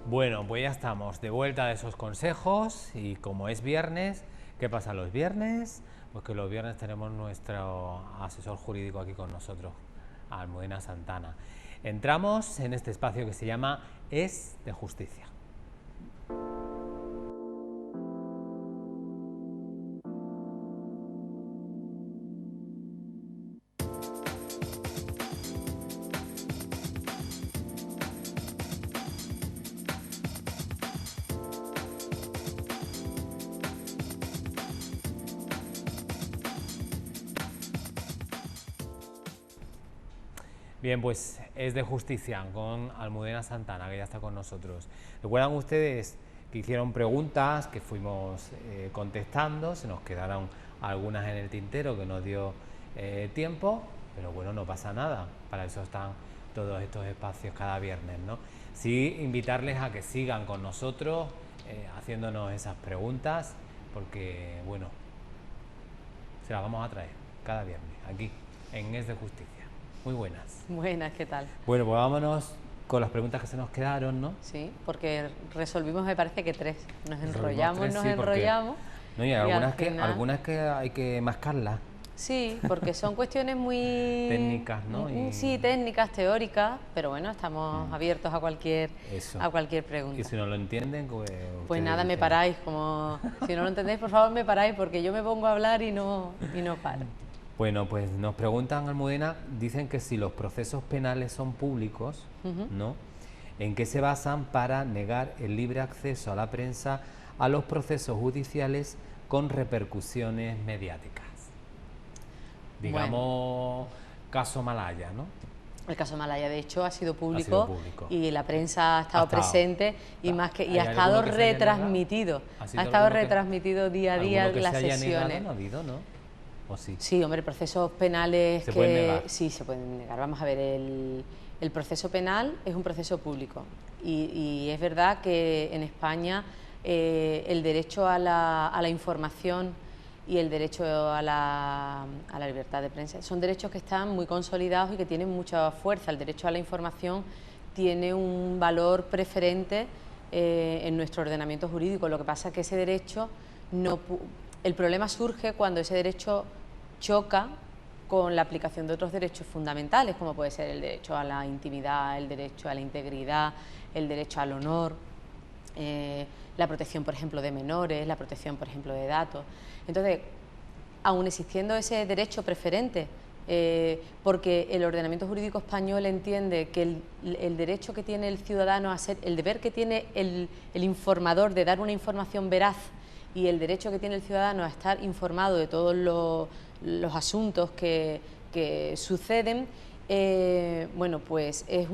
Bueno, pues ya estamos de vuelta de esos consejos y como es viernes, ¿qué pasa los viernes? Pues que los viernes tenemos nuestro asesor jurídico aquí con nosotros, Almudena Santana. Entramos en este espacio que se llama Es de Justicia. Bien, pues es de justicia con Almudena Santana, que ya está con nosotros. ¿Recuerdan ustedes que hicieron preguntas que fuimos contestando? Se nos quedaron algunas en el tintero que nos dio tiempo, pero bueno, no pasa nada. Para eso están todos estos espacios cada viernes, ¿no? Sí, invitarles a que sigan con nosotros haciéndonos esas preguntas, porque bueno, se las vamos a traer cada viernes aquí en Es de Justicia. Muy buenas. Buenas, ¿qué tal? Bueno, pues vámonos con las preguntas que se nos quedaron, ¿no? Sí, porque resolvimos, me parece que 3. Nos Resolvimos enrollamos, 3, nos sí, porque- enrollamos. No, y y al algunas final- que hay que mascarlas. Sí, porque son cuestiones muy... Técnicas, ¿no? Sí, técnicas, teóricas, pero bueno, estamos abiertos a cualquier Eso. pregunta. Y si no lo entienden, pues... Pues ustedes nada, me dicen. paráis, como... Si no lo entendéis, por favor, me paráis, porque yo me pongo a hablar y no paro. Bueno, pues nos preguntan, Almudena, dicen que si los procesos penales son públicos, ¿no? ¿En qué se basan para negar el libre acceso a la prensa a los procesos judiciales con repercusiones mediáticas? Digamos, caso Malaya, ¿no? El caso Malaya, de hecho, ha sido público, público. y la prensa ha estado presente y ¿Hay ha estado alguno que se haya retransmitido. negado? ¿Ha Ha sido estado alguno que- retransmitido día a día ¿Alguno que las se haya negado? sesiones. No ha habido, ¿no? ¿O sí? Sí, hombre, procesos penales ¿Se que... pueden negar? Sí, se pueden negar. Vamos a ver, el proceso penal es un proceso público y es verdad que en España el derecho a la información y el derecho a la libertad de prensa son derechos que están muy consolidados y que tienen mucha fuerza. El derecho a la información tiene un valor preferente en nuestro ordenamiento jurídico. Lo que pasa es que ese derecho no... El problema surge cuando ese derecho choca con la aplicación de otros derechos fundamentales, como puede ser el derecho a la intimidad, el derecho a la integridad, el derecho al honor, la protección, por ejemplo, de menores, la protección, por ejemplo, de datos. Entonces, aun existiendo ese derecho preferente, porque el ordenamiento jurídico español entiende que el derecho que tiene el ciudadano a ser, el deber que tiene el informador de dar una información veraz y el derecho que tiene el ciudadano a estar informado de todos los asuntos que suceden, bueno, pues es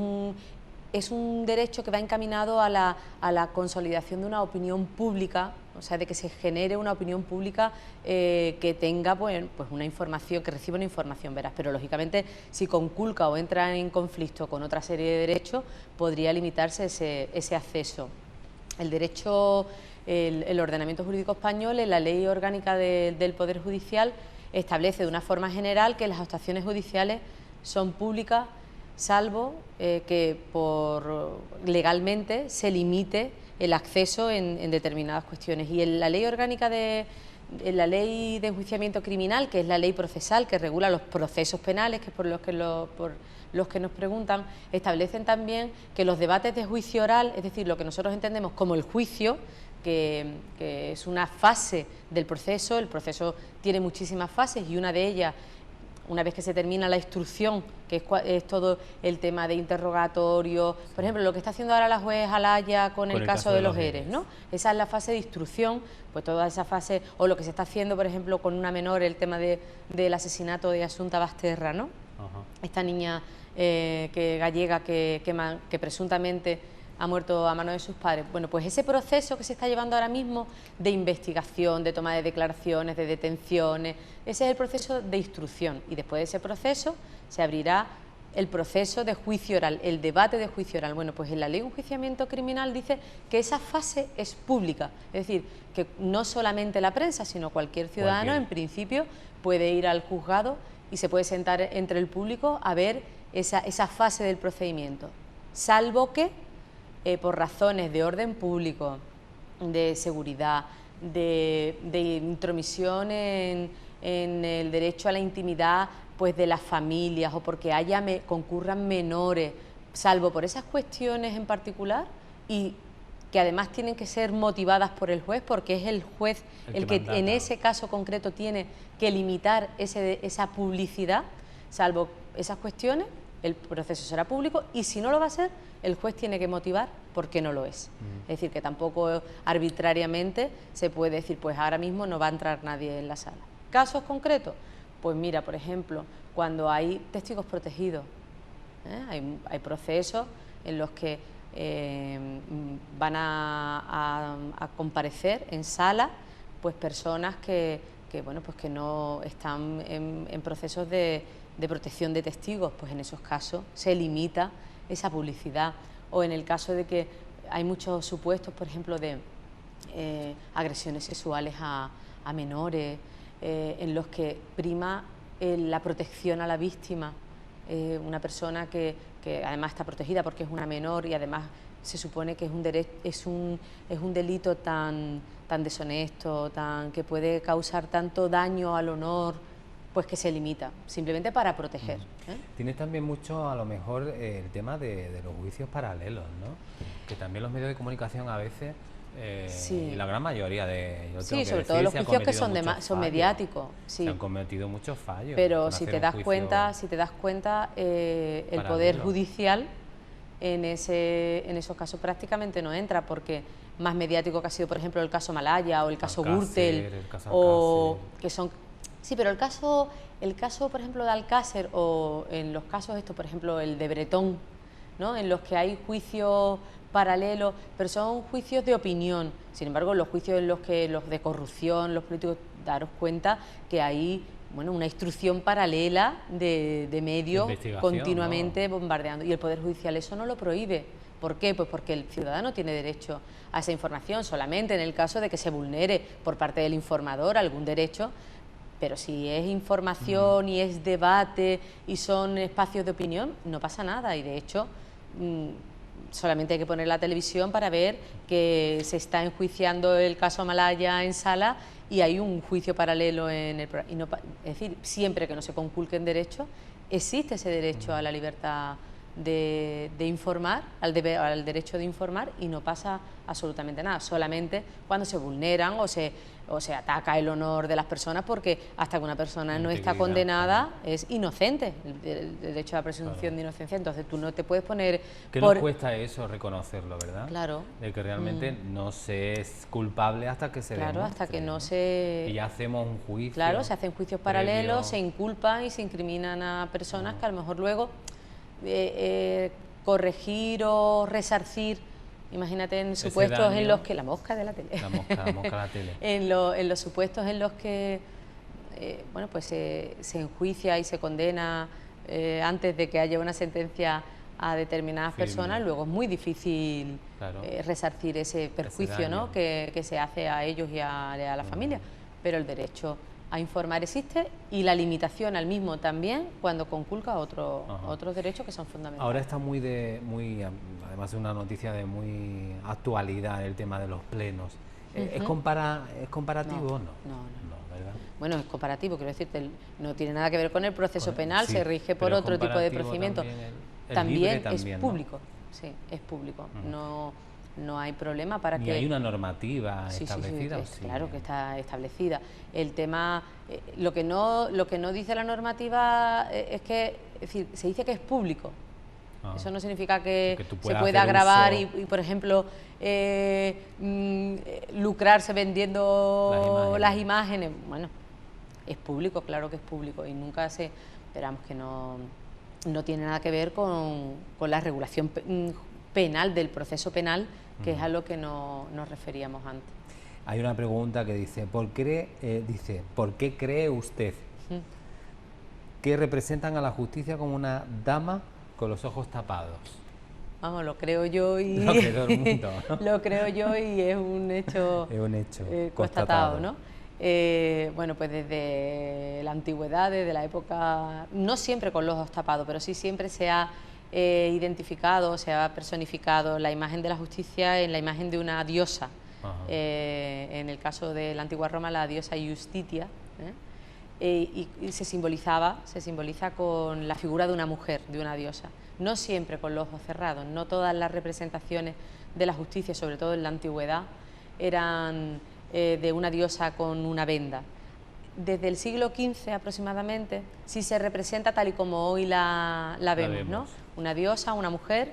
un derecho que va encaminado a la consolidación de una opinión pública, o sea, de que se genere una opinión pública que tenga pues una información, que reciba una información veraz. Pero lógicamente, si conculca o entra en conflicto con otra serie de derechos, podría limitarse ese acceso. El derecho, el ordenamiento jurídico español, en la Ley Orgánica del Poder Judicial, establece de una forma general que las actuaciones judiciales son públicas, salvo que legalmente se limite el acceso en determinadas cuestiones. Y en la Ley Orgánica en la Ley de Enjuiciamiento Criminal, que es la ley procesal que regula los procesos penales, que es por los que nos preguntan, establecen también que los debates de juicio oral, es decir, lo que nosotros entendemos como el juicio, que es una fase del proceso, el proceso tiene muchísimas fases y una de ellas, una vez que se termina la instrucción, que es todo el tema de interrogatorio, por ejemplo, lo que está haciendo ahora la juez Alaya con el caso de los ERES, ¿no? Esa es la fase de instrucción, pues toda esa fase, o lo que se está haciendo, por ejemplo, con una menor, el tema del asesinato de Asunta Basterra, ¿no? Esta niña gallega que presuntamente ha muerto a manos de sus padres. Bueno, pues ese proceso que se está llevando ahora mismo de investigación, de toma de declaraciones, de detenciones, ese es el proceso de instrucción y después de ese proceso se abrirá el proceso de juicio oral, el debate de juicio oral. Bueno, pues en la Ley de Enjuiciamiento Criminal dice que esa fase es pública, es decir, que no solamente la prensa, sino cualquier ciudadano en principio puede ir al juzgado y se puede sentar entre el público a ver esa fase del procedimiento, salvo que por razones de orden público, de seguridad, de intromisión en el derecho a la intimidad pues de las familias, o porque concurran menores, salvo por esas cuestiones en particular, y que además tienen que ser motivadas por el juez, porque es el juez el que en ese caso concreto tiene que limitar esa publicidad. Salvo esas cuestiones, el proceso será público, y si no lo va a ser, el juez tiene que motivar por qué no lo es. Es decir, que tampoco arbitrariamente se puede decir, pues ahora mismo no va a entrar nadie en la sala. ¿Casos concretos? Pues mira, por ejemplo, cuando hay testigos protegidos, hay procesos en los que van a comparecer en sala pues personas que no están en procesos de protección de testigos. Pues en esos casos se limita esa publicidad. O en el caso de que hay muchos supuestos, por ejemplo, de agresiones sexuales a menores, en los que prima la protección a la víctima, una persona que además está protegida porque es una menor, y además se supone que es un delito tan deshonesto, que puede causar tanto daño al honor, pues que se limita, simplemente para proteger. Tienes también mucho, a lo mejor, el tema de los juicios paralelos, ¿no? Que también los medios de comunicación a veces, sí. y la gran mayoría de ellos, sí, sobre todo los juicios que son mediáticos. Sí. Se han cometido muchos fallos. Pero si te das cuenta, el Poder Judicial en esos casos prácticamente no entra, porque más mediático que ha sido, por ejemplo, el caso Malaya o el caso Gürtel, o que son... Sí, pero el caso, por ejemplo, de Alcácer, o en los casos estos, por ejemplo, el de Bretón, ¿no?, en los que hay juicios paralelos, pero son juicios de opinión. Sin embargo, los juicios en los de corrupción, los políticos, daros cuenta que hay una instrucción paralela de medios continuamente bombardeando, y el Poder Judicial eso no lo prohíbe. ¿Por qué? Pues porque el ciudadano tiene derecho a esa información, solamente en el caso de que se vulnere por parte del informador algún derecho. Pero si es información y es debate y son espacios de opinión, no pasa nada. Y de hecho, solamente hay que poner la televisión para ver que se está enjuiciando el caso Malaya en sala y hay un juicio paralelo en el programa. Es decir, siempre que no se conculquen derechos, existe ese derecho a la libertad de informar, al derecho de informar, y no pasa absolutamente nada. Solamente cuando se vulneran o se ataca el honor de las personas, porque hasta que una persona no está condenada es inocente, el derecho a la presunción de inocencia. Entonces tú no te puedes poner... ¿Qué nos cuesta eso reconocerlo, verdad? Claro. De que realmente no se es culpable hasta que se demuestre, hasta que no se... Y ya hacemos un juicio. Claro, se hacen juicios paralelos, se inculpan y se incriminan a personas que a lo mejor luego corregir o resarcir. Imagínate en supuestos en los que... La mosca de la tele. La mosca de la tele. En los supuestos en los que pues se enjuicia y se condena antes de que haya una sentencia a determinadas personas, luego es muy difícil resarcir ese perjuicio, ¿no?, que se hace a ellos y a la familia. Pero el derecho a informar existe, y la limitación al mismo también cuando conculca otros derechos que son fundamentales. Ahora está además es una noticia de muy actualidad el tema de los plenos. ¿Es comparativo o no? No, ¿verdad? Bueno, es comparativo, quiero decirte, no tiene nada que ver con el proceso penal, se rige por otro tipo de procedimiento. También es público, sí, es público. No hay problema para que... ¿Hay una normativa establecida? Claro que está establecida. El tema, lo que no dice la normativa es decir, se dice que es público. Eso no significa que se pueda grabar y, por ejemplo, lucrarse vendiendo las imágenes. Bueno, es público, claro que es público, y nunca esperamos que no tiene nada que ver con la regulación penal, del proceso penal, que es a lo que nos referíamos antes. Hay una pregunta que dice, ¿por qué cree usted que representan a la justicia como una dama con los ojos tapados? Vamos, lo creo yo y... Lo cree todo el mundo, ¿no? Lo creo yo y es un hecho, constatado, ¿no? Bueno, pues desde la antigüedad, desde la época, no siempre con los ojos tapados, pero sí siempre se ha identificado, se ha personificado la imagen de la justicia en la imagen de una diosa. En el caso de la antigua Roma, la diosa Justitia, y se simboliza con la figura de una mujer, de una diosa. No siempre con los ojos cerrados, no todas las representaciones de la justicia, sobre todo en la antigüedad, eran de una diosa con una venda. Desde el siglo XV aproximadamente, sí se representa tal y como hoy la vemos, ¿no? Una diosa, una mujer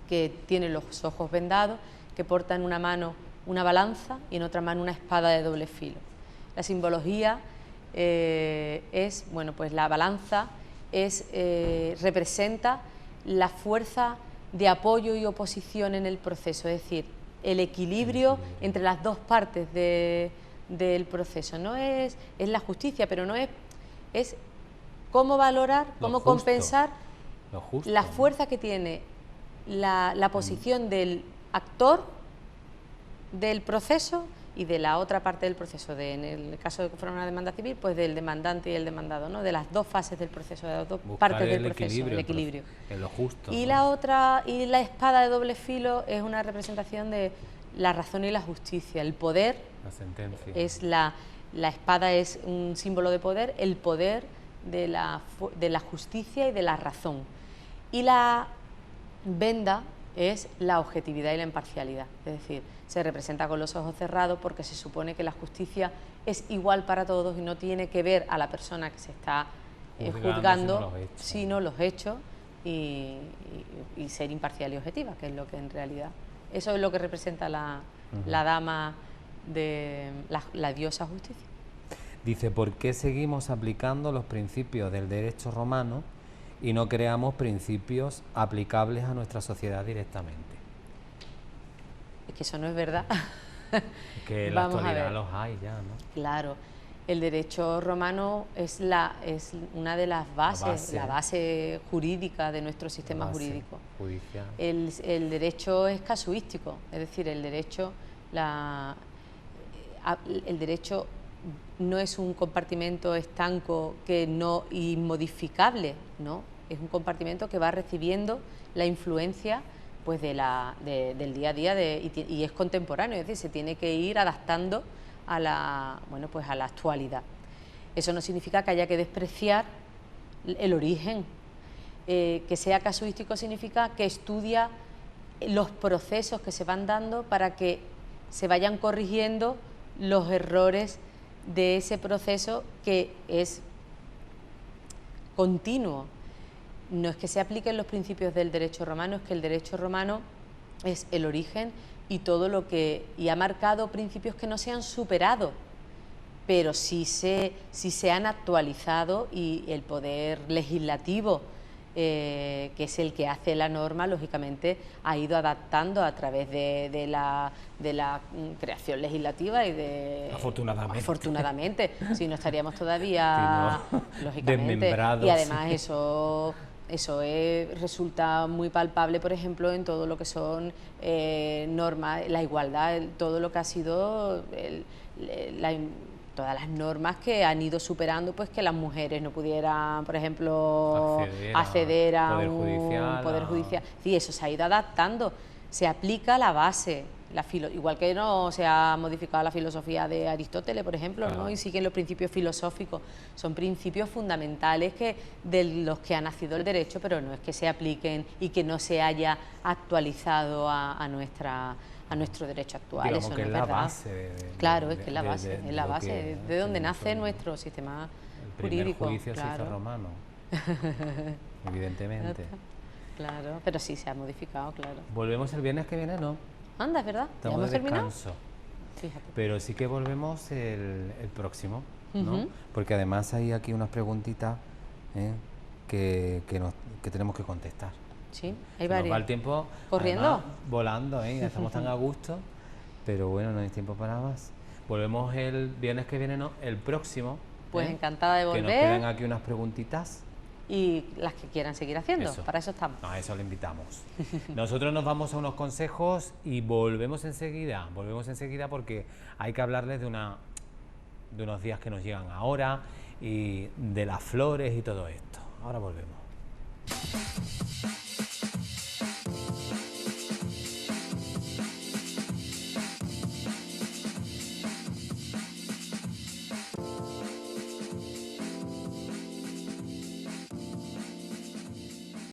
que tiene los ojos vendados, que porta en una mano una balanza y en otra mano una espada de doble filo. La simbología es, bueno, pues la balanza representa la fuerza de apoyo y oposición en el proceso, es decir, el equilibrio entre las dos partes del proceso. No es la justicia, pero no es cómo valorar, cómo compensar la fuerza que tiene la posición del actor del proceso y de la otra parte del proceso, en el caso de que fuera una demanda civil, pues del demandante y el demandado, ¿no? De las dos fases del proceso, de las dos partes del proceso, el equilibrio. En lo justo. Y la otra, y la espada de doble filo, es una representación de la razón y la justicia, el poder. La sentencia. Es la espada es un símbolo de poder, el poder de la justicia y de la razón. Y la venda es la objetividad y la imparcialidad, es decir, se representa con los ojos cerrados porque se supone que la justicia es igual para todos y no tiene que ver a la persona que se está juzgando, sino los hechos y ser imparcial y objetiva, que es lo que en realidad, eso es lo que representa la dama de la diosa justicia. Dice, ¿por qué seguimos aplicando los principios del derecho romano y no creamos principios aplicables a nuestra sociedad directamente? Es que eso no es verdad. Que en la actualidad los hay ya, ¿no? Claro, el derecho romano es una de las bases, la base jurídica de nuestro sistema jurídico. Judicial. El derecho es casuístico, es decir, el derecho no es un compartimento estanco inmodificable, ¿no? Es un compartimento que va recibiendo la influencia pues del día a día y es contemporáneo, es decir, se tiene que ir adaptando a la actualidad. Eso no significa que haya que despreciar el origen. Que sea casuístico significa que estudia los procesos que se van dando para que se vayan corrigiendo los errores de ese proceso que es continuo. No es que se apliquen los principios del derecho romano, es que el derecho romano es el origen y ha marcado principios que no se han superado, pero sí se han actualizado, y el poder legislativo, que es el que hace la norma, lógicamente ha ido adaptando a través de la creación legislativa y afortunadamente, si no estaríamos todavía lógicamente desmembrados. Y además eso resulta muy palpable, por ejemplo, en todo lo que son normas, la igualdad, todo lo que ha sido todas las normas que han ido superando, pues que las mujeres no pudieran, por ejemplo, acceder a un poder judicial. Sí, eso se ha ido adaptando, se aplica la base, igual que no se ha modificado la filosofía de Aristóteles, por ejemplo, ¿no? Y siguen los principios filosóficos, son principios fundamentales de los que ha nacido el derecho, pero no es que se apliquen y que no se haya actualizado a nuestro derecho actual. Digamos eso que no es es la verdad. Base claro, es que es la base, es la base de donde nace nuestro sistema jurídico. El primer juicio se hizo romano, evidentemente. Claro, pero sí se ha modificado, claro. Volvemos el viernes que viene, ¿no? Anda, es verdad. Estamos ¿Ya hemos de terminado? descanso. Fíjate. Pero sí que volvemos el próximo, ¿no? Porque además hay aquí unas preguntitas que tenemos que contestar. Sí, hay varias. varias. Nos va el tiempo corriendo, además, volando, estamos tan a gusto, pero bueno, no hay tiempo para más. Volvemos el viernes que viene, no, el próximo. Pues encantada de volver. Que nos quedan aquí unas preguntitas. Y las que quieran seguir haciendo, para eso estamos. A eso lo invitamos. Nosotros nos vamos a unos consejos y volvemos enseguida porque hay que hablarles de unos días que nos llegan ahora y de las flores y todo esto. Ahora volvemos.